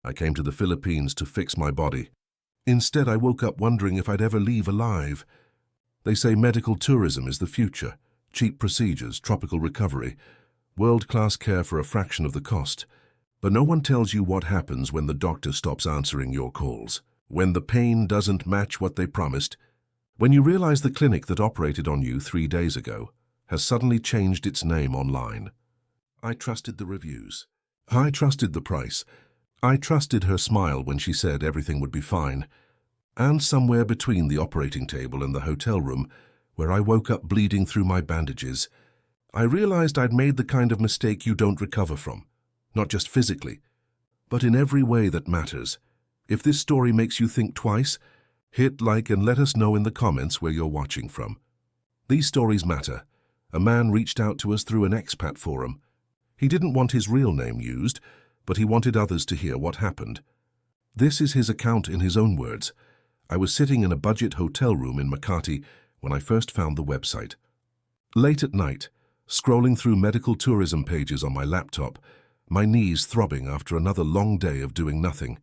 I came to the Philippines to fix my body. Instead, I woke up wondering if I'd ever leave alive. They say medical tourism is the future. Cheap procedures, tropical recovery, world-class care for a fraction of the cost. But no one tells you what happens when the doctor stops answering your calls, when the pain doesn't match what they promised, when you realize the clinic that operated on you 3 days ago has suddenly changed its name online. I trusted the reviews. I trusted the price. I trusted her smile when she said everything would be fine. And somewhere between the operating table and the hotel room, where I woke up bleeding through my bandages, I realized I'd made the kind of mistake you don't recover from, not just physically, but in every way that matters. If this story makes you think twice, hit like and let us know in the comments where you're watching from. These stories matter. A man reached out to us through an expat forum. He didn't want his real name used, but he wanted others to hear what happened. This is his account in his own words. I was sitting in a budget hotel room in Makati when I first found the website. Late at night, scrolling through medical tourism pages on my laptop, my knees throbbing after another long day of doing nothing.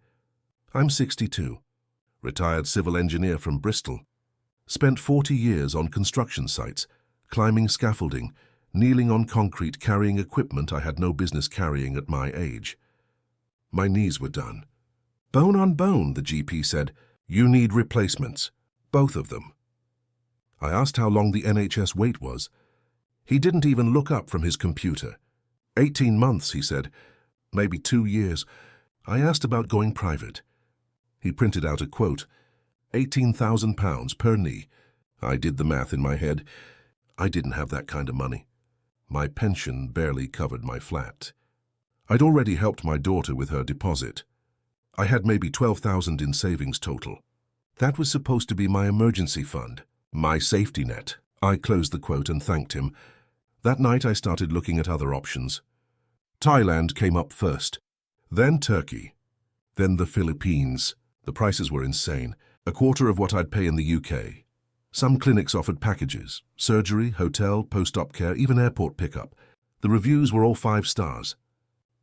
I'm 62, retired civil engineer from Bristol. Spent 40 years on construction sites, climbing scaffolding, kneeling on concrete, carrying equipment I had no business carrying at my age. My knees were done. Bone on bone, the GP said. You need replacements, both of them. I asked how long the NHS wait was. He didn't even look up from his computer. 18 months, he said. Maybe 2 years. I asked about going private. He printed out a quote. £18,000 per knee. I did the math in my head. I didn't have that kind of money. My pension barely covered my flat. I'd already helped my daughter with her deposit. I had maybe 12,000 in savings total. That was supposed to be my emergency fund, my safety net. I closed the quote and thanked him. That night I started looking at other options. Thailand came up first, then Turkey, then the Philippines. The prices were insane, a quarter of what I'd pay in the UK. Some clinics offered packages, surgery, hotel, post-op care, even airport pickup. The reviews were all 5 stars.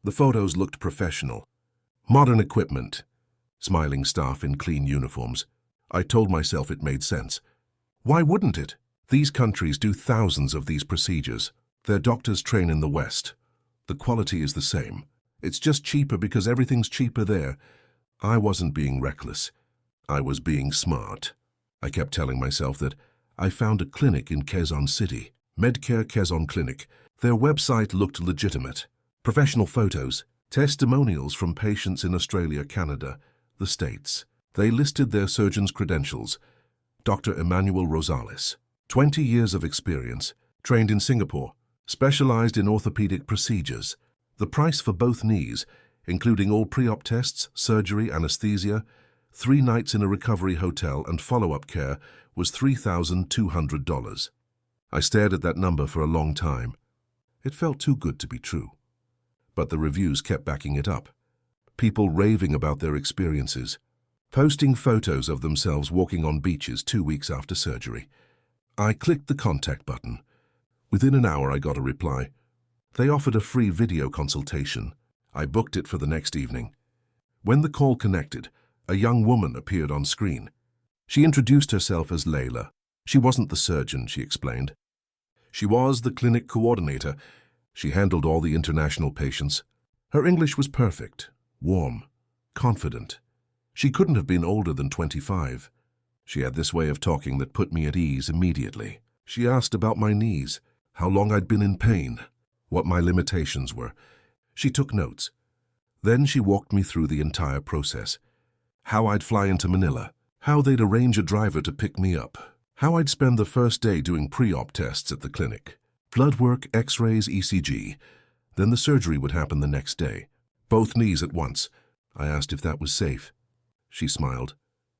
The photos looked professional. Modern equipment. Smiling staff in clean uniforms. I told myself it made sense. Why wouldn't it? These countries do thousands of these procedures. Their doctors train in the West. The quality is the same. It's just cheaper because everything's cheaper there. I wasn't being reckless. I was being smart. I kept telling myself that I found a clinic in Quezon City, Medcare Quezon Clinic. Their website looked legitimate. Professional photos, testimonials from patients in Australia, Canada, the States. They listed their surgeon's credentials. Dr. Emmanuel Rosales, 20 years of experience, trained in Singapore, specialized in orthopedic procedures. The price for both knees, including all pre-op tests, surgery, anesthesia, 3 nights in a recovery hotel and follow-up care, was $3,200. I stared at that number for a long time. It felt too good to be true. But the reviews kept backing it up. People raving about their experiences, posting photos of themselves walking on beaches 2 weeks after surgery. I clicked the contact button. Within an hour I got a reply. They offered a free video consultation. I booked it for the next evening. When the call connected, a young woman appeared on screen. She introduced herself as Layla. She wasn't the surgeon, she explained. She was the clinic coordinator. She handled all the international patients. Her English was perfect, warm, confident. She couldn't have been older than 25. She had this way of talking that put me at ease immediately. She asked about my knees, how long I'd been in pain, what my limitations were. She took notes. Then she walked me through the entire process. How I'd fly into Manila, how they'd arrange a driver to pick me up, how I'd spend the first day doing pre-op tests at the clinic, blood work, x-rays, ECG. Then the surgery would happen the next day. Both knees at once. I asked if that was safe. She smiled.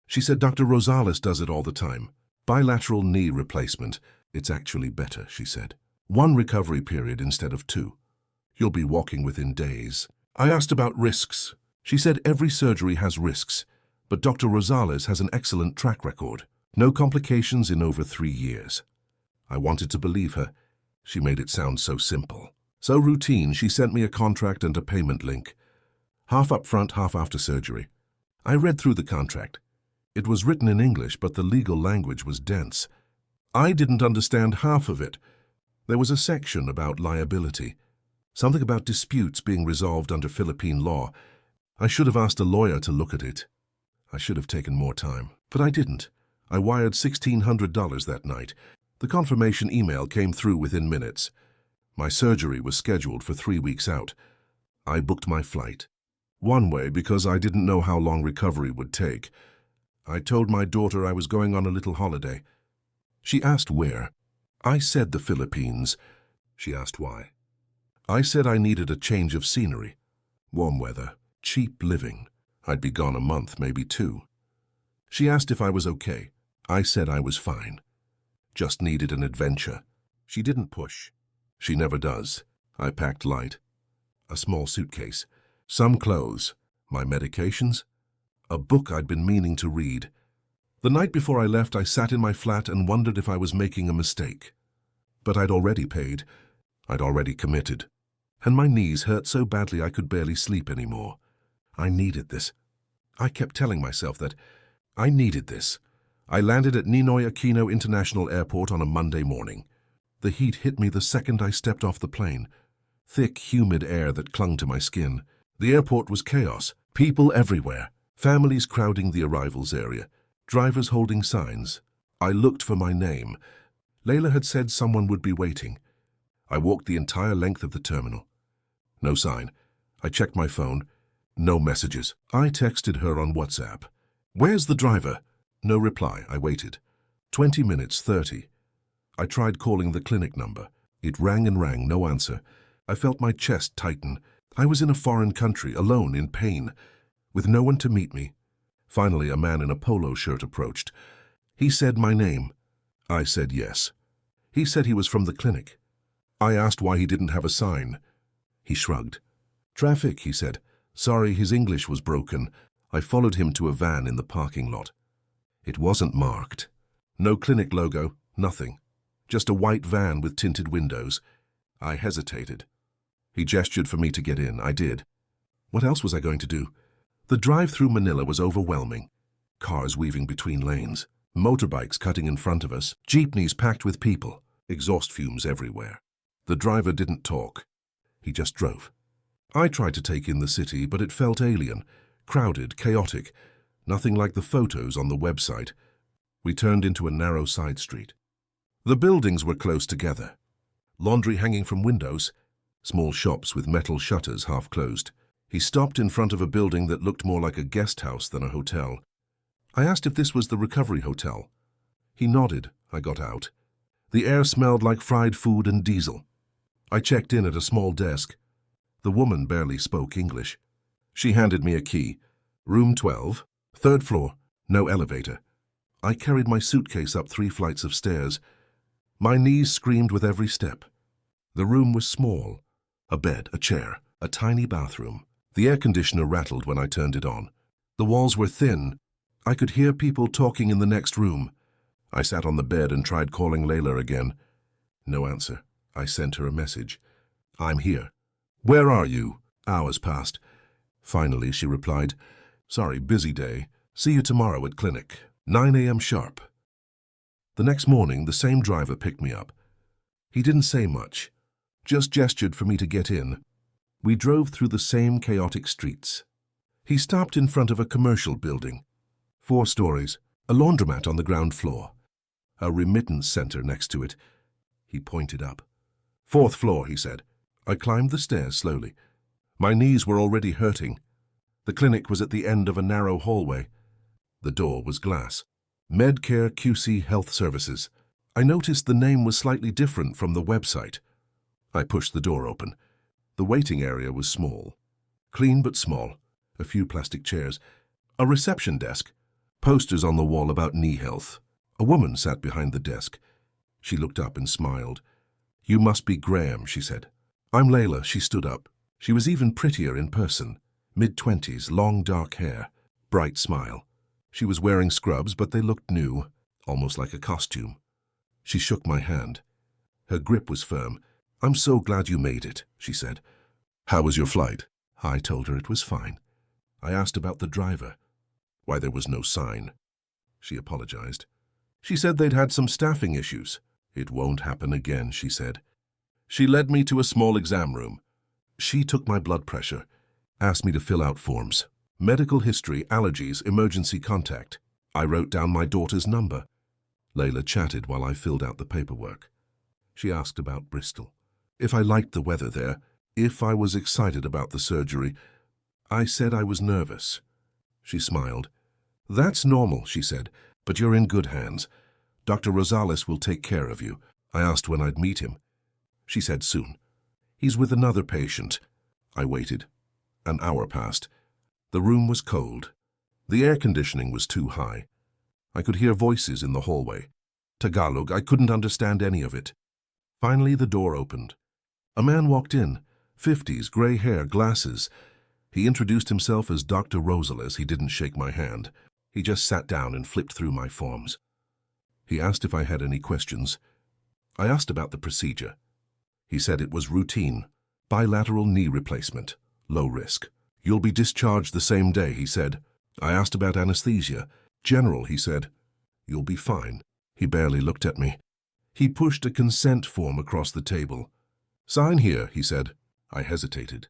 She said Dr. Rosales does it all the time. Bilateral knee replacement. It's actually better, she said. 1 recovery period instead of 2. You'll be walking within days. I asked about risks. She said every surgery has risks, but Dr. Rosales has an excellent track record. No complications in over 3 years. I wanted to believe her. She made it sound so simple. So routine, she sent me a contract and a payment link. half up front, half after surgery. I read through the contract. It was written in English, but the legal language was dense. I didn't understand half of it. There was a section about liability, something about disputes being resolved under Philippine law. I should have asked a lawyer to look at it. I should have taken more time, but I didn't. I wired $1,600 that night. The confirmation email came through within minutes. My surgery was scheduled for 3 weeks out. I booked my flight. One way because I didn't know how long recovery would take. I told my daughter I was going on a little holiday. She asked where. I said the Philippines. She asked why. I said I needed a change of scenery. Warm weather, cheap living. I'd be gone a month, maybe 2. She asked if I was okay. I said I was fine. Just needed an adventure. She didn't push. She never does. I packed light. A small suitcase. Some clothes. My medications. A book I'd been meaning to read. The night before I left, I sat in my flat and wondered if I was making a mistake. But I'd already paid. I'd already committed. And my knees hurt so badly I could barely sleep anymore. I needed this. I kept telling myself that I needed this. I landed at Ninoy Aquino International Airport on a Monday morning. The heat hit me the second I stepped off the plane. Thick, humid air that clung to my skin. The airport was chaos. People everywhere. Families crowding the arrivals area. Drivers holding signs. I looked for my name. Layla had said someone would be waiting. I walked the entire length of the terminal. No sign. I checked my phone. No messages. I texted her on WhatsApp. "Where's the driver?" No reply. I waited. 20 minutes, 30. I tried calling the clinic number. It rang and rang, no answer. I felt my chest tighten. I was in a foreign country, alone, in pain, with no one to meet me. Finally, a man in a polo shirt approached. He said my name. I said yes. He said he was from the clinic. I asked why he didn't have a sign. He shrugged. "Traffic," he said. Sorry, his English was broken. I followed him to a van in the parking lot. It wasn't marked. No clinic logo, nothing. Just a white van with tinted windows. I hesitated. He gestured for me to get in. I did. What else was I going to do? The drive through Manila was overwhelming. Cars weaving between lanes, motorbikes cutting in front of us, jeepneys packed with people, exhaust fumes everywhere. The driver didn't talk. He just drove. I tried to take in the city, but it felt alien, crowded, chaotic, nothing like the photos on the website. We turned into a narrow side street. The buildings were close together. Laundry hanging from windows, small shops with metal shutters half closed. He stopped in front of a building that looked more like a guest house than a hotel. I asked if this was the recovery hotel. He nodded. I got out. The air smelled like fried food and diesel. I checked in at a small desk. The woman barely spoke English. She handed me a key. Room 12, 3rd floor, no elevator. I carried my suitcase up 3 flights of stairs. My knees screamed with every step. The room was small. A bed, a chair, a tiny bathroom. The air conditioner rattled when I turned it on. The walls were thin. I could hear people talking in the next room. I sat on the bed and tried calling Layla again. No answer. I sent her a message. "I'm here." "Where are you?" Hours passed. Finally, she replied, "Sorry, busy day. See you tomorrow at clinic, 9 a.m. sharp." The next morning, the same driver picked me up. He didn't say much, just gestured for me to get in. We drove through the same chaotic streets. He stopped in front of a commercial building. 4 stories, a laundromat on the ground floor, a remittance center next to it. He pointed up. "4th floor," he said. I climbed the stairs slowly. My knees were already hurting. The clinic was at the end of a narrow hallway. The door was glass. Medcare QC Health Services. I noticed the name was slightly different from the website. I pushed the door open. The waiting area was small. Clean but small. A few plastic chairs. A reception desk. Posters on the wall about knee health. A woman sat behind the desk. She looked up and smiled. "You must be Graham," she said. "I'm Layla." She stood up. She was even prettier in person. Mid-20s, long dark hair, bright smile. She was wearing scrubs, but they looked new, almost like a costume. She shook my hand. Her grip was firm. "I'm so glad you made it," she said. "How was your flight?" I told her it was fine. I asked about the driver. Why, there was no sign. She apologized. She said they'd had some staffing issues. It won't happen again, she said. She led me to a small exam room. She took my blood pressure, asked me to fill out forms. Medical history, allergies, emergency contact. I wrote down my daughter's number. Layla chatted while I filled out the paperwork. She asked about Bristol. If I liked the weather there, if I was excited about the surgery. I said I was nervous. She smiled. That's normal, she said, but you're in good hands. Dr. Rosales will take care of you. I asked when I'd meet him. She said soon. He's with another patient. I waited. An hour passed. The room was cold. The air conditioning was too high. I could hear voices in the hallway. Tagalog, I couldn't understand any of it. Finally, the door opened. A man walked in, 50s, gray hair, glasses. He introduced himself as Dr. Rosales. He didn't shake my hand. He just sat down and flipped through my forms. He asked if I had any questions. I asked about the procedure. He said it was routine, bilateral knee replacement, low risk. You'll be discharged the same day, he said. I asked about anesthesia. General, he said. You'll be fine. He barely looked at me. He pushed a consent form across the table. Sign here, he said. I hesitated.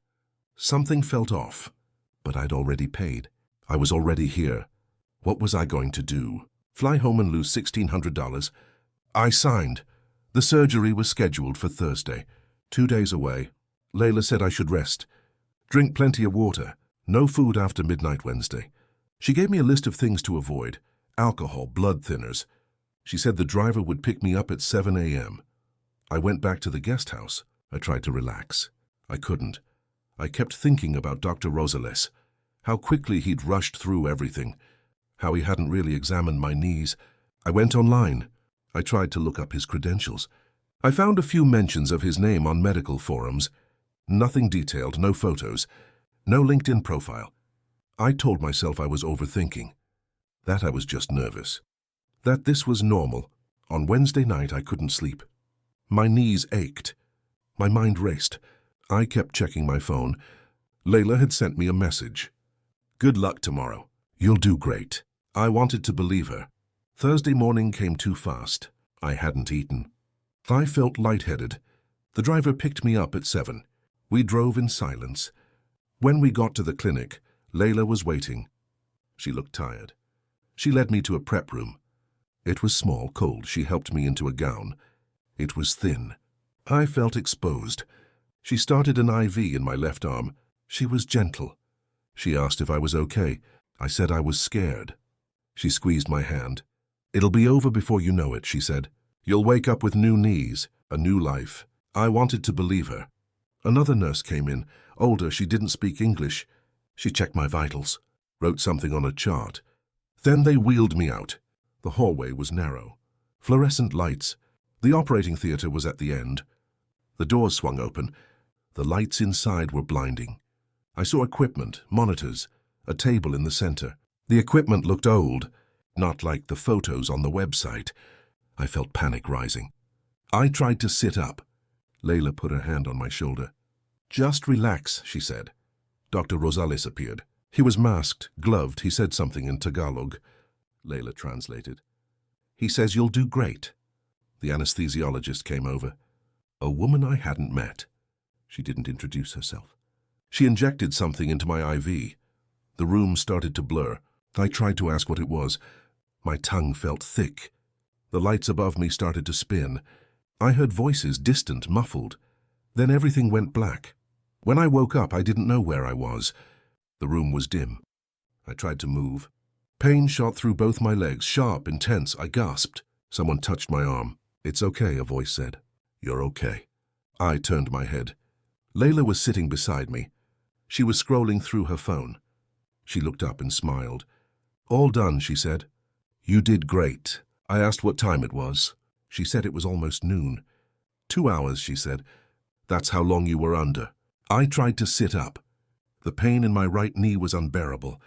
Something felt off, but I'd already paid. I was already here. What was I going to do? Fly home and lose $1,600? I signed. The surgery was scheduled for Thursday. 2 days away. Layla said I should rest. Drink plenty of water. No food after midnight Wednesday. She gave me a list of things to avoid. Alcohol, blood thinners. She said the driver would pick me up at 7 a.m. I went back to the guest house. I tried to relax. I couldn't. I kept thinking about Dr. Rosales, how quickly he'd rushed through everything, how he hadn't really examined my knees. I went online. I tried to look up his credentials. I found a few mentions of his name on medical forums. Nothing detailed, no photos, no LinkedIn profile. I told myself I was overthinking, that I was just nervous, that this was normal. On Wednesday night, I couldn't sleep. My knees ached. My mind raced. I kept checking my phone. Layla had sent me a message. Good luck tomorrow. You'll do great. I wanted to believe her. Thursday morning came too fast. I hadn't eaten. I felt lightheaded. The driver picked me up at 7. We drove in silence. When we got to the clinic, Layla was waiting. She looked tired. She led me to a prep room. It was small, cold. She helped me into a gown. It was thin. I felt exposed. She started an IV in my left arm. She was gentle. She asked if I was okay. I said I was scared. She squeezed my hand. It'll be over before you know it, she said. You'll wake up with new knees, a new life. I wanted to believe her. Another nurse came in, older. She didn't speak English. She checked my vitals, wrote something on a chart. Then they wheeled me out. The hallway was narrow. Fluorescent lights. The operating theater was at the end. The doors swung open. The lights inside were blinding. I saw equipment, monitors, a table in the center. The equipment looked old, not like the photos on the website. I felt panic rising. I tried to sit up. Layla put her hand on my shoulder. Just relax, she said. Dr. Rosales appeared. He was masked, gloved. He said something in Tagalog. Layla translated. He says you'll do great. The anesthesiologist came over. A woman I hadn't met. She didn't introduce herself. She injected something into my IV. The room started to blur. I tried to ask what it was. My tongue felt thick. The lights above me started to spin. I heard voices, distant, muffled. Then everything went black. When I woke up, I didn't know where I was. The room was dim. I tried to move. Pain shot through both my legs, sharp, intense. I gasped. Someone touched my arm. It's okay, a voice said. You're okay. I turned my head. Layla was sitting beside me. She was scrolling through her phone. She looked up and smiled. All done, she said. You did great. I asked what time it was. She said it was almost noon. 2 hours, she said. That's how long you were under. I tried to sit up. The pain in my right knee was unbearable.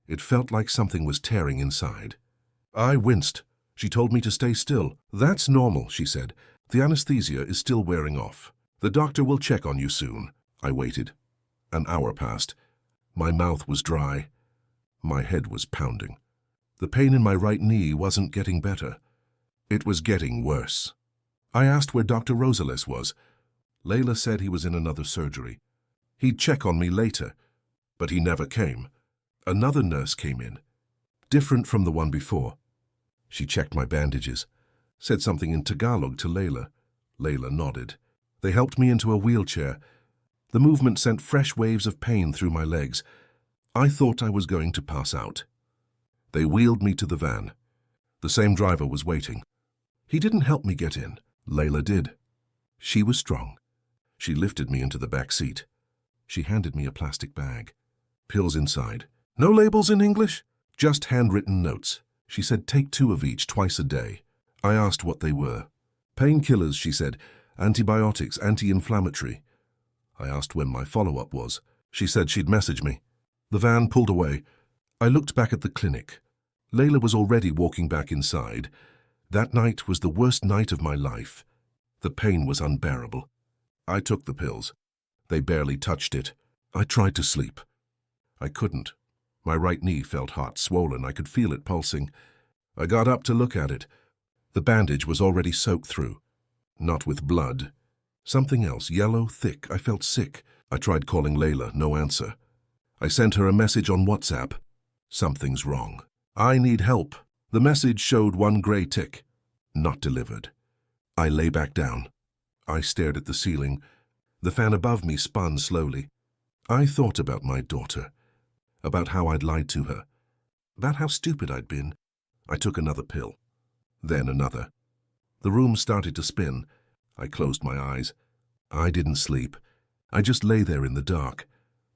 It felt like something was tearing inside. I winced. She told me to stay still. That's normal, she said. The anesthesia is still wearing off. The doctor will check on you soon. I waited. An hour passed. My mouth was dry. My head was pounding. The pain in my right knee wasn't getting better. It was getting worse. I asked where Dr. Rosales was. Layla said he was in another surgery. He'd check on me later, but he never came. Another nurse came in, different from the one before. She checked my bandages, said something in Tagalog to Layla. Layla nodded. They helped me into a wheelchair. The movement sent fresh waves of pain through my legs. I thought I was going to pass out. They wheeled me to the van. The same driver was waiting. He didn't help me get in. Layla did. She was strong. She lifted me into the back seat. She handed me a plastic bag. Pills inside. No labels in English? Just handwritten notes. She said take 2 of each twice a day. I asked what they were. Painkillers, she said. Antibiotics, anti-inflammatory. I asked when my follow-up was. She said she'd message me. The van pulled away. I looked back at the clinic. Layla was already walking back inside. That night was the worst night of my life. The pain was unbearable. I took the pills. They barely touched it. I tried to sleep. I couldn't. My right knee felt hot, swollen. I could feel it pulsing. I got up to look at it. The bandage was already soaked through. Not with blood. Something else, yellow, thick. I felt sick. I tried calling Layla, no answer. I sent her a message on WhatsApp. Something's wrong. I need help. The message showed 1 gray tick. Not delivered. I lay back down. I stared at the ceiling. The fan above me spun slowly. I thought about my daughter, about how I'd lied to her, about how stupid I'd been. I took another pill, then another. The room started to spin. I closed my eyes. I didn't sleep. I just lay there in the dark,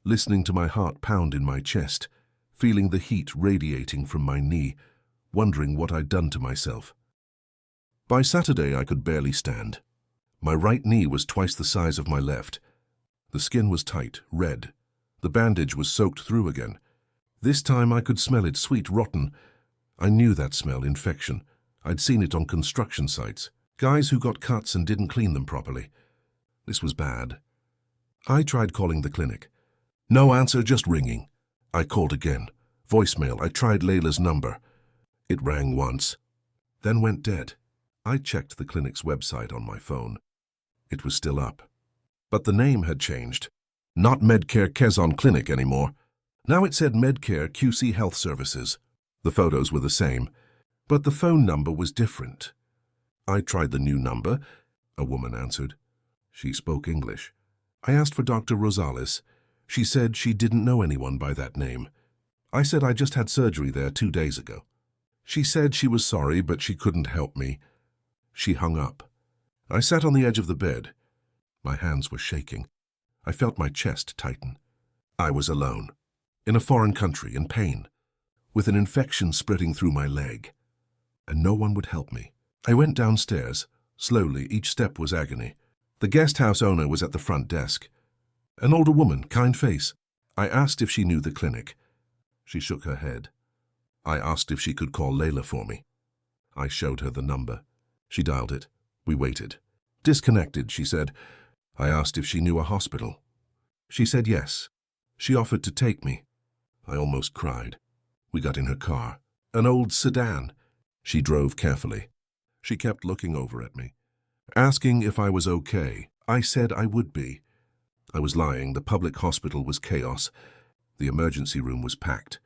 listening to my heart pound in my chest, feeling the heat radiating from my knee, wondering what I'd done to myself. By Saturday, I could barely stand. My right knee was twice the size of my left. The skin was tight, red. The bandage was soaked through again. This time I could smell it, sweet, rotten. I knew that smell, infection. I'd seen it on construction sites. Guys who got cuts and didn't clean them properly. This was bad. I tried calling the clinic. No answer, just ringing. I called again. Voicemail. I tried Layla's number. It rang once, then went dead. I checked the clinic's website on my phone. It was still up. But the name had changed. Not Medcare Quezon Clinic anymore. Now it said Medcare QC Health Services. The photos were the same, but the phone number was different. I tried the new number. A woman answered. She spoke English. I asked for Dr. Rosales. She said she didn't know anyone by that name. I said I just had surgery there 2 days ago. She said she was sorry, but she couldn't help me. She hung up. I sat on the edge of the bed. My hands were shaking. I felt my chest tighten. I was alone, in a foreign country, in pain, with an infection spreading through my leg. And no one would help me. I went downstairs. Slowly, each step was agony. The guest house owner was at the front desk. An older woman, kind face. I asked if she knew the clinic. She shook her head. I asked if she could call Layla for me. I showed her the number. She dialed it. We waited. Disconnected, she said. I asked if she knew a hospital. She said yes. She offered to take me. I almost cried. We got in her car, an old sedan. She drove carefully. She kept looking over at me, asking if I was okay. I said I would be. I was lying. The public hospital was chaos. The emergency room was packed.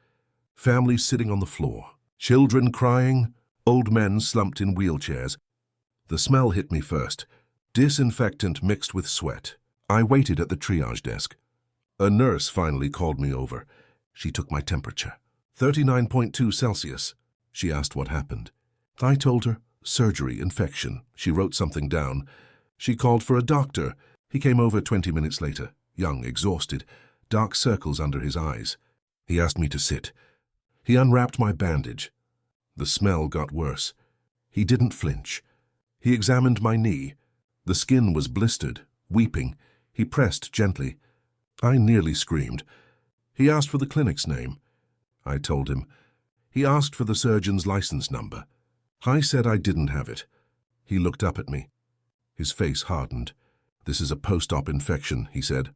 Families sitting on the floor, children crying, old men slumped in wheelchairs. The smell hit me first, disinfectant mixed with sweat. I waited at the triage desk. A nurse finally called me over. She took my temperature, 39.2 Celsius. She asked what happened. I told her, surgery, infection. She wrote something down. She called for a doctor. He came over 20 minutes later, young, exhausted, dark circles under his eyes. He asked me to sit. He unwrapped my bandage. The smell got worse. He didn't flinch. He examined my knee. The skin was blistered, weeping. He pressed gently. I nearly screamed. He asked for the clinic's name. I told him. He asked for the surgeon's license number. I said I didn't have it. He looked up at me. His face hardened. This is a post-op infection, he said.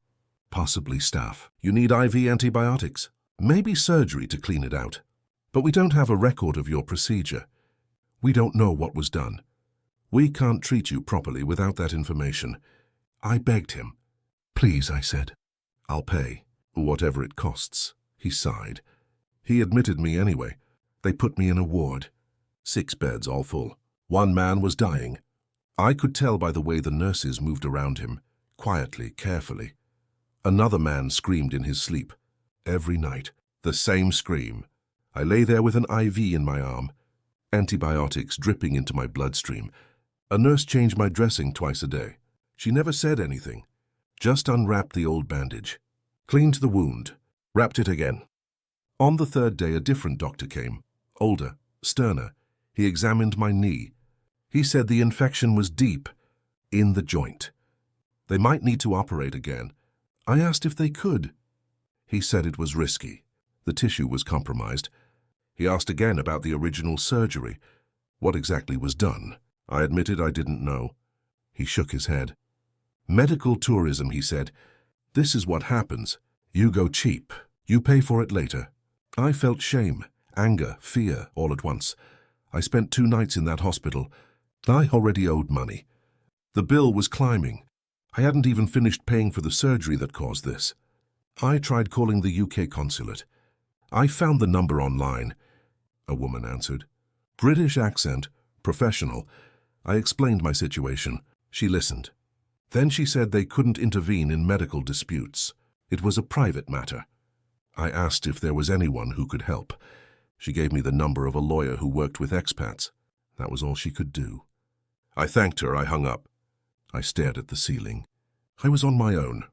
Possibly staph. You need IV antibiotics. Maybe surgery to clean it out. But we don't have a record of your procedure. We don't know what was done. We can't treat you properly without that information. I begged him. Please, I said. I'll pay, whatever it costs. He sighed. He admitted me anyway. They put me in a ward. 6 beds, all full. One man was dying. I could tell by the way the nurses moved around him, quietly, carefully. Another man screamed in his sleep. Every night, the same scream. I lay there with an IV in my arm, antibiotics dripping into my bloodstream. A nurse changed my dressing twice a day. She never said anything, just unwrapped the old bandage, cleaned the wound, wrapped it again. On the 3rd day, a different doctor came, older, sterner. He examined my knee. He said the infection was deep, in the joint. They might need to operate again. I asked if they could. He said it was risky. The tissue was compromised. He asked again about the original surgery. What exactly was done? I admitted I didn't know. He shook his head. Medical tourism, he said. This is what happens. You go cheap. You pay for it later. I felt shame, anger, fear all at once. I spent 2 nights in that hospital. I already owed money. The bill was climbing. I hadn't even finished paying for the surgery that caused this. I tried calling the UK consulate. I found the number online. A woman answered. British accent, professional. I explained my situation. She listened. Then she said they couldn't intervene in medical disputes. It was a private matter. I asked if there was anyone who could help. She gave me the number of a lawyer who worked with expats. That was all she could do. I thanked her. I hung up. I stared at the ceiling. I was on my own.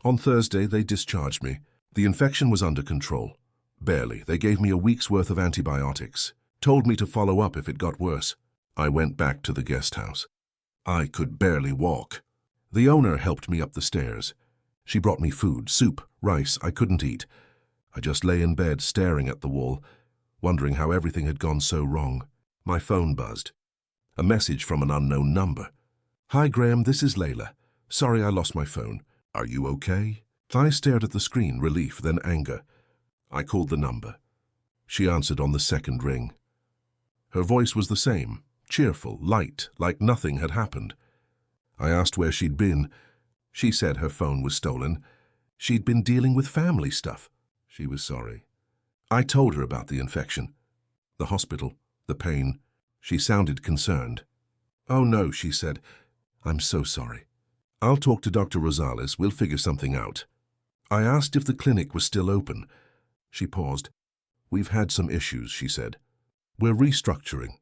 On Thursday, they discharged me. The infection was under control. Barely. They gave me a week's worth of antibiotics. Told me to follow up if it got worse. I went back to the guest house. I could barely walk. The owner helped me up the stairs. She brought me food, soup, rice. I couldn't eat. I just lay in bed staring at the wall, wondering how everything had gone so wrong. My phone buzzed. A message from an unknown number. Hi, Graham, this is Layla. Sorry I lost my phone. Are you okay? I stared at the screen, relief, then anger. I called the number. She answered on the 2nd ring. Her voice was the same, cheerful, light, like nothing had happened. I asked where she'd been. She said her phone was stolen. She'd been dealing with family stuff. She was sorry. I told her about the infection, the hospital, the pain. She sounded concerned. Oh no, she said. I'm so sorry. I'll talk to Dr. Rosales. We'll figure something out. I asked if the clinic was still open. She paused. We've had some issues, she said. We're restructuring.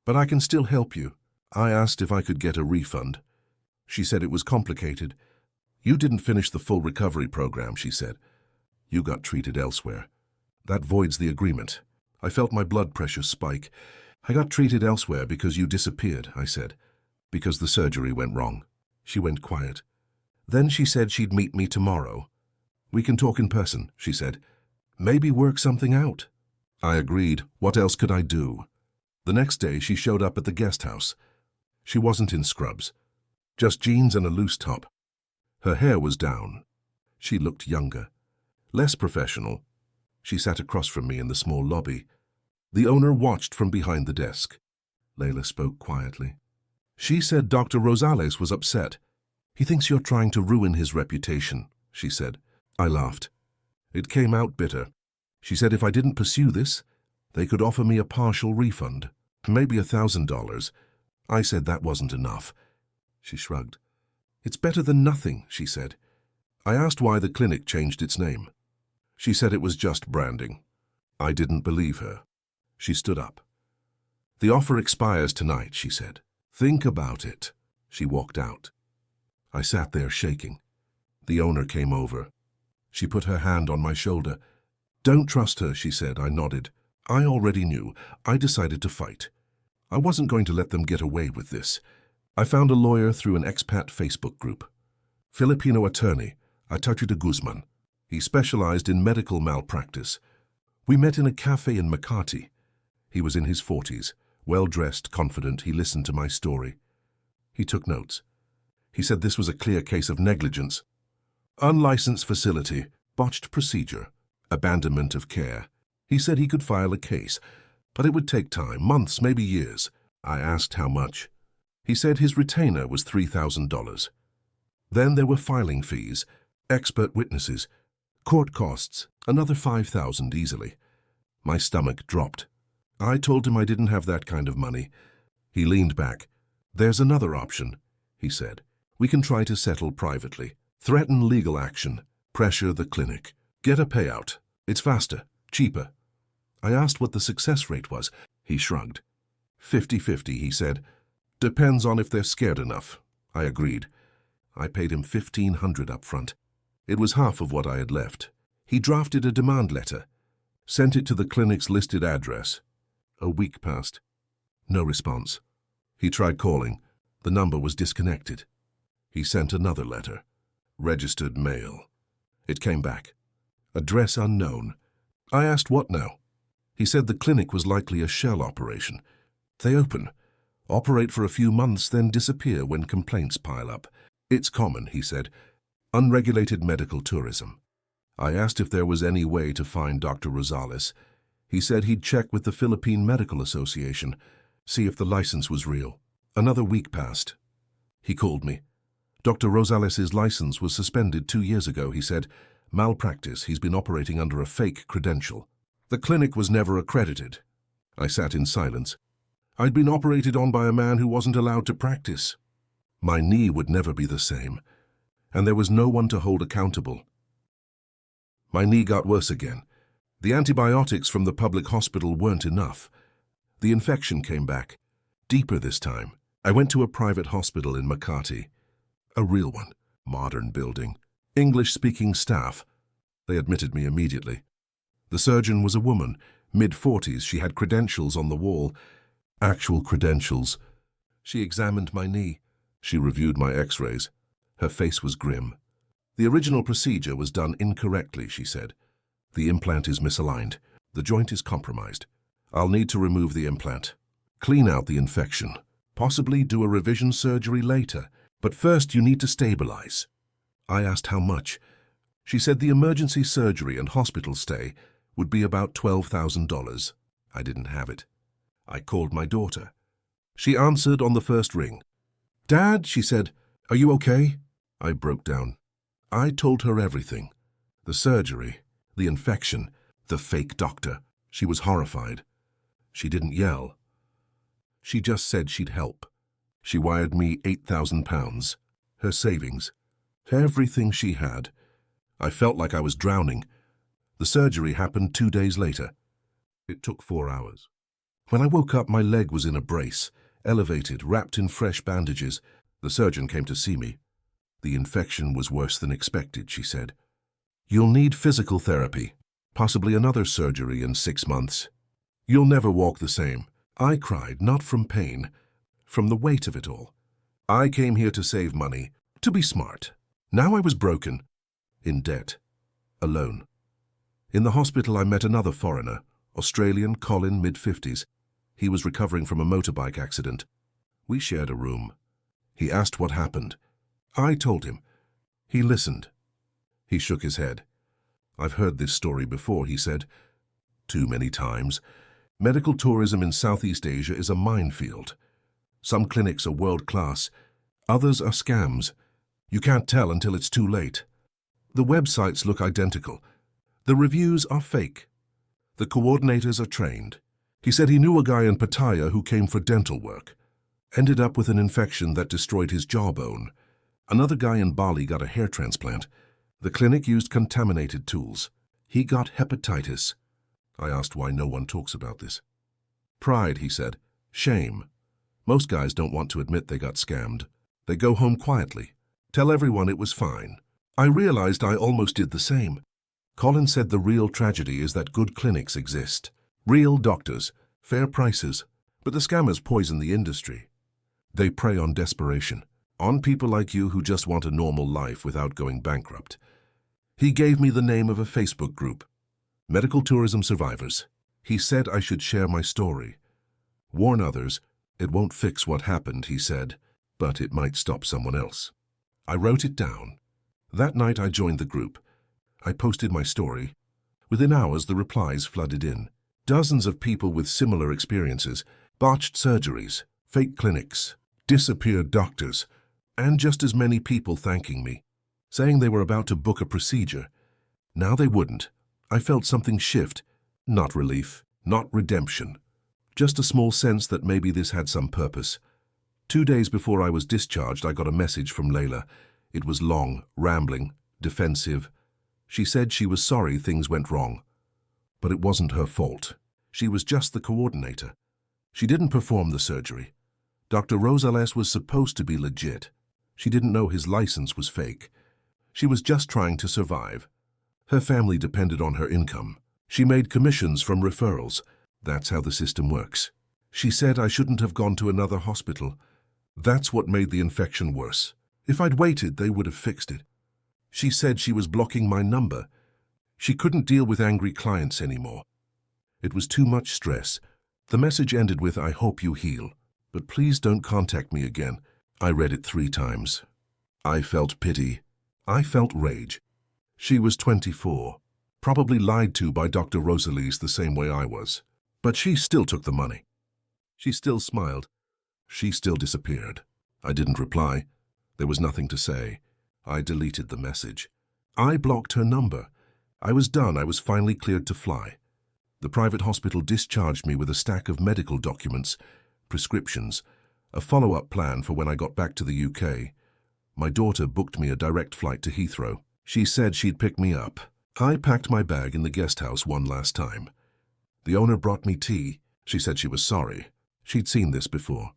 But I can still help you. I asked if I could get a refund. She said it was complicated. You didn't finish the full recovery program, she said. You got treated elsewhere. That voids the agreement. I felt my blood pressure spike. I got treated elsewhere because you disappeared, I said. Because the surgery went wrong. She went quiet. Then she said she'd meet me tomorrow. We can talk in person, she said. Maybe work something out. I agreed. What else could I do? The next day she showed up at the guest house. She wasn't in scrubs. Just jeans and a loose top. Her hair was down. She looked younger. Less professional. She sat across from me in the small lobby. The owner watched from behind the desk. Layla spoke quietly. She said Dr. Rosales was upset. He thinks you're trying to ruin his reputation, she said. I laughed. It came out bitter. She said if I didn't pursue this, they could offer me a partial refund, maybe $1,000. I said that wasn't enough. She shrugged. It's better than nothing, she said. I asked why the clinic changed its name. She said it was just branding. I didn't believe her. She stood up. The offer expires tonight, she said. Think about it. She walked out. I sat there shaking. The owner came over. She put her hand on my shoulder. Don't trust her, she said. I nodded. I already knew. I decided to fight. I wasn't going to let them get away with this. I found a lawyer through an expat Facebook group. Filipino attorney, Attorney Guzman. He specialized in medical malpractice. We met in a cafe in Makati. He was in his 40s, well-dressed, confident. He listened to my story. He took notes. He said this was a clear case of negligence. Unlicensed facility, botched procedure, abandonment of care. He said he could file a case, but it would take time, months, maybe years. I asked how much. He said his retainer was $3,000. Then there were filing fees, expert witnesses, court costs, another $5,000 easily. My stomach dropped. I told him I didn't have that kind of money. He leaned back. There's another option, he said. We can try to settle privately, threaten legal action, pressure the clinic, get a payout. It's faster, cheaper. I asked what the success rate was. He shrugged. 50-50, he said. Depends on if they're scared enough. I agreed. I paid him $1,500 up front. It was half of what I had left. He drafted a demand letter, sent it to the clinic's listed address. A week passed. No response. He tried calling. The number was disconnected. He sent another letter. Registered mail. It came back. Address unknown. I asked what now? He said the clinic was likely a shell operation. They open, operate for a few months, then disappear when complaints pile up. It's common, he said. Unregulated medical tourism. I asked if there was any way to find Dr. Rosales. He said he'd check with the Philippine Medical Association, see if the license was real. Another week passed. He called me. Dr. Rosales' license was suspended 2 years ago, he said. Malpractice, he's been operating under a fake credential. The clinic was never accredited. I sat in silence. I'd been operated on by a man who wasn't allowed to practice. My knee would never be the same, and there was no one to hold accountable. My knee got worse again. The antibiotics from the public hospital weren't enough. The infection came back, deeper this time. I went to a private hospital in Makati. A real one, modern building, English-speaking staff. They admitted me immediately. The surgeon was a woman, mid-40s. She had credentials on the wall. Actual credentials. She examined my knee. She reviewed my x-rays. Her face was grim. The original procedure was done incorrectly, she said. The implant is misaligned. The joint is compromised. I'll need to remove the implant, clean out the infection, possibly do a revision surgery later, but first you need to stabilize. I asked how much. She said the emergency surgery and hospital stay would be about $12,000. I didn't have it. I called my daughter. She answered on the first ring. Dad, she said, are you okay? I broke down. I told her everything. The surgery, the infection, the fake doctor. She was horrified. She didn't yell. She just said she'd help. She wired me £8,000, her savings, everything she had. I felt like I was drowning. The surgery happened 2 days later. It took 4 hours. When I woke up, my leg was in a brace, elevated, wrapped in fresh bandages. The surgeon came to see me. The infection was worse than expected, she said. You'll need physical therapy, possibly another surgery in 6 months. You'll never walk the same. I cried, not from pain, from the weight of it all. I came here to save money, to be smart. Now I was broken, in debt, alone. In the hospital I met another foreigner, Australian, Colin, mid-50s. He was recovering from a motorbike accident. We shared a room. He asked what happened. I told him. He listened. He shook his head. I've heard this story before, he said. Too many times. Medical tourism in Southeast Asia is a minefield. Some clinics are world-class. Others are scams. You can't tell until it's too late. The websites look identical. The reviews are fake. The coordinators are trained. He said he knew a guy in Pattaya who came for dental work. Ended up with an infection that destroyed his jawbone. Another guy in Bali got a hair transplant. The clinic used contaminated tools. He got hepatitis. I asked why no one talks about this. Pride, he said. Shame. Most guys don't want to admit they got scammed. They go home quietly. Tell everyone it was fine. I realized I almost did the same. Colin said the real tragedy is that good clinics exist. Real doctors, fair prices, but the scammers poison the industry. They prey on desperation, on people like you who just want a normal life without going bankrupt. He gave me the name of a Facebook group, Medical Tourism Survivors. He said I should share my story. Warn others, it won't fix what happened, he said, but it might stop someone else. I wrote it down. That night I joined the group. I posted my story. Within hours, the replies flooded in. Dozens of people with similar experiences, botched surgeries, fake clinics, disappeared doctors, and just as many people thanking me, saying they were about to book a procedure. Now they wouldn't. I felt something shift. Not relief, not redemption. Just a small sense that maybe this had some purpose. 2 days before I was discharged, I got a message from Layla. It was long, rambling, defensive. She said she was sorry things went wrong. But it wasn't her fault. She was just the coordinator. She didn't perform the surgery. Dr. Rosales was supposed to be legit. She didn't know his license was fake. She was just trying to survive. Her family depended on her income. She made commissions from referrals. That's how the system works. She said I shouldn't have gone to another hospital. That's what made the infection worse. If I'd waited, they would have fixed it. She said she was blocking my number. She couldn't deal with angry clients anymore. It was too much stress. The message ended with, "I hope you heal, but please don't contact me again." I read it 3 times. I felt pity. I felt rage. She was 24, probably lied to by Dr. Rosalise the same way I was. But she still took the money. She still smiled. She still disappeared. I didn't reply. There was nothing to say. I deleted the message. I blocked her number. I was done. I was finally cleared to fly. The private hospital discharged me with a stack of medical documents, prescriptions, a follow-up plan for when I got back to the UK. My daughter booked me a direct flight to Heathrow. She said she'd pick me up. I packed my bag in the guest house one last time. The owner brought me tea. She said she was sorry. She'd seen this before.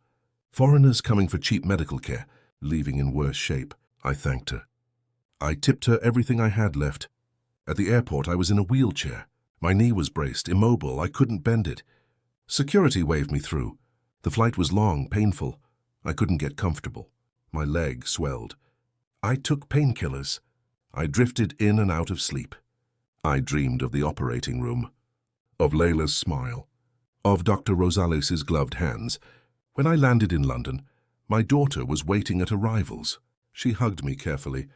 Foreigners coming for cheap medical care, leaving in worse shape. I thanked her. I tipped her everything I had left. At the airport, I was in a wheelchair. My knee was braced, immobile. I couldn't bend it. Security waved me through. The flight was long, painful. I couldn't get comfortable. My leg swelled. I took painkillers. I drifted in and out of sleep. I dreamed of the operating room, of Layla's smile, of Dr. Rosales' gloved hands. When I landed in London, my daughter was waiting at arrivals. She hugged me carefully.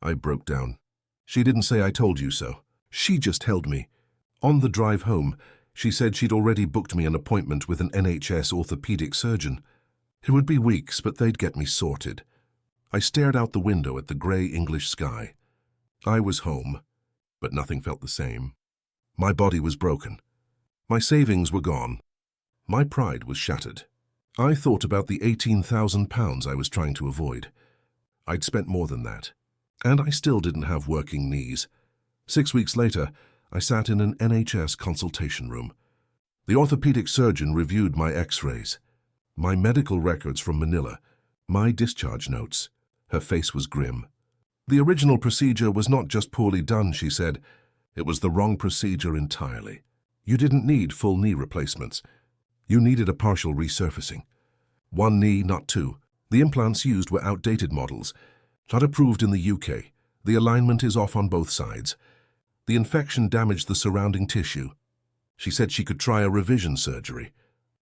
I broke down. She didn't say "I told you so." She just held me. On the drive home, she said she'd already booked me an appointment with an NHS orthopedic surgeon. It would be weeks, but they'd get me sorted. I stared out the window at the grey English sky. I was home, but nothing felt the same. My body was broken. My savings were gone. My pride was shattered. I thought about the £18,000 I was trying to avoid. I'd spent more than that, and I still didn't have working knees. 6 weeks later, I sat in an NHS consultation room. The orthopedic surgeon reviewed my x-rays, my medical records from Manila, my discharge notes. Her face was grim. The original procedure was not just poorly done, she said. It was the wrong procedure entirely. You didn't need full knee replacements. You needed a partial resurfacing. 1 knee, not 2. The implants used were outdated models, not approved in the UK. The alignment is off on both sides. The infection damaged the surrounding tissue. She said she could try a revision surgery,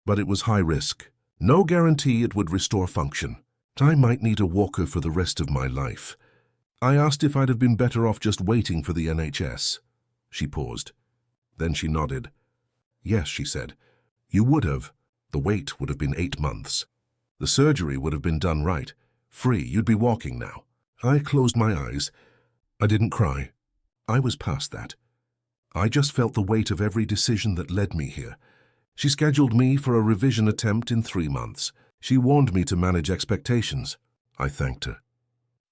but it was high risk. No guarantee it would restore function. I might need a walker for the rest of my life. I asked if I'd have been better off just waiting for the NHS. She paused. Then she nodded. Yes, she said. You would have. The wait would have been 8 months. The surgery would have been done right. Free, you'd be walking now. I closed my eyes. I didn't cry. I was past that. I just felt the weight of every decision that led me here. She scheduled me for a revision attempt in 3 months. She warned me to manage expectations. I thanked her.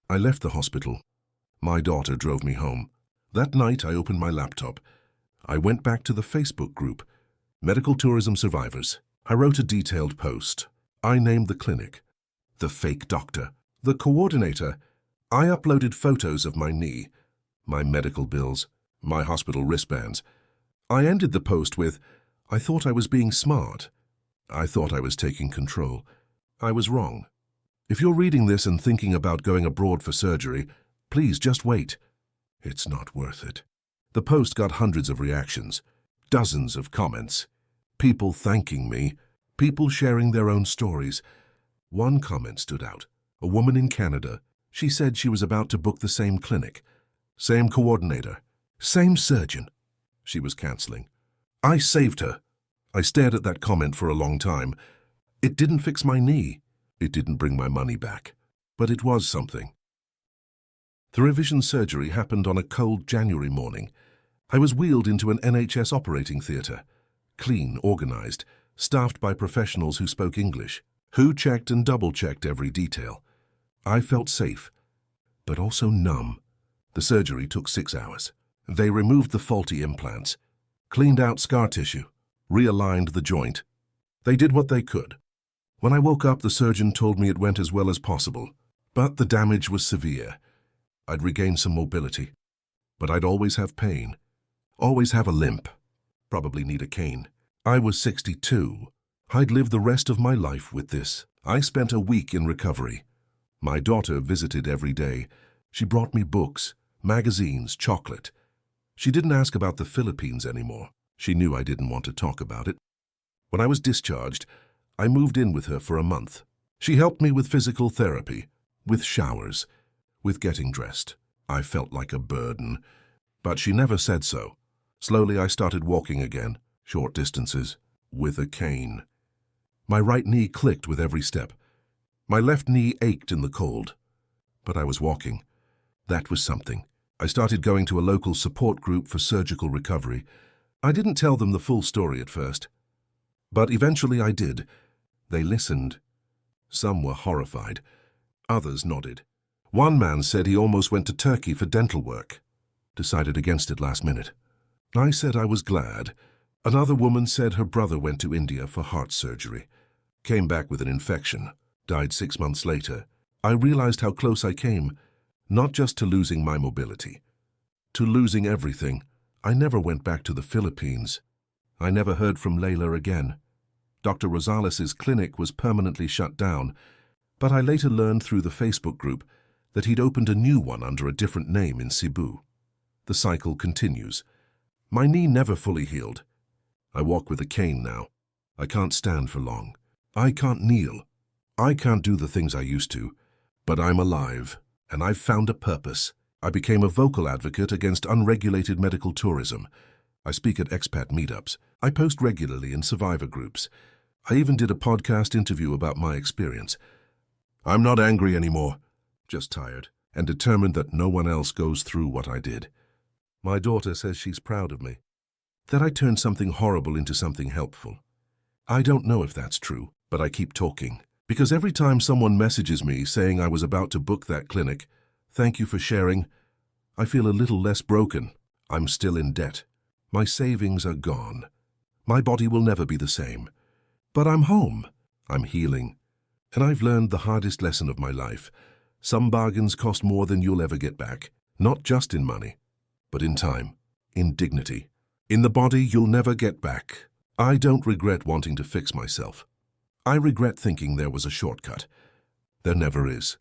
I left the hospital. My daughter drove me home. That night, I opened my laptop. I went back to the Facebook group, Medical Tourism Survivors. I wrote a detailed post. I named the clinic, the fake doctor, the coordinator. I uploaded photos of my knee, my medical bills, my hospital wristbands. I ended the post with, I thought I was being smart. I thought I was taking control. I was wrong. If you're reading this and thinking about going abroad for surgery, please just wait. It's not worth it. The post got hundreds of reactions, dozens of comments, people thanking me, people sharing their own stories. One comment stood out. A woman in Canada, She said she was about to book the same clinic, same coordinator, same surgeon. She was cancelling. I saved her. I stared at that comment for a long time. It didn't fix my knee. It didn't bring my money back. But it was something. The revision surgery happened on a cold January morning. I was wheeled into an NHS operating theatre, clean, organised, staffed by professionals who spoke English, who checked and double-checked every detail. I felt safe, but also numb. The surgery took 6 hours. They removed the faulty implants, cleaned out scar tissue, realigned the joint. They did what they could. When I woke up, the surgeon told me it went as well as possible, but the damage was severe. I'd regain some mobility, but I'd always have pain, always have a limp, probably need a cane. I was 62. I'd live the rest of my life with this. I spent a week in recovery. My daughter visited every day. She brought me books, magazines, chocolate. She didn't ask about the Philippines anymore. She knew I didn't want to talk about it. When I was discharged, I moved in with her for a month. She helped me with physical therapy, with showers, with getting dressed. I felt like a burden, but she never said so. Slowly I started walking again, short distances, with a cane. My right knee clicked with every step. My left knee ached in the cold, but I was walking. That was something. I started going to a local support group for surgical recovery. I didn't tell them the full story at first, but eventually I did. They listened. Some were horrified. Others nodded. One man said he almost went to Turkey for dental work. Decided against it last minute. I said I was glad. Another woman said her brother went to India for heart surgery. Came back with an infection. Died 6 months later. I realized how close I came, not just to losing my mobility, to losing everything. I never went back to the Philippines. I never heard from Layla again. Dr. Rosales' clinic was permanently shut down, but I later learned through the Facebook group that he'd opened a new one under a different name in Cebu. The cycle continues. My knee never fully healed. I walk with a cane now. I can't stand for long. I can't kneel. I can't do the things I used to, but I'm alive, and I've found a purpose. I became a vocal advocate against unregulated medical tourism. I speak at expat meetups. I post regularly in survivor groups. I even did a podcast interview about my experience. I'm not angry anymore, just tired, and determined that no one else goes through what I did. My daughter says she's proud of me, that I turned something horrible into something helpful. I don't know if that's true, but I keep talking, because every time someone messages me saying I was about to book that clinic, thank you for sharing, I feel a little less broken. I'm still in debt. My savings are gone. My body will never be the same. But I'm home. I'm healing. And I've learned the hardest lesson of my life. Some bargains cost more than you'll ever get back, not just in money, but in time, in dignity. In the body you'll never get back. I don't regret wanting to fix myself. I regret thinking there was a shortcut. There never is.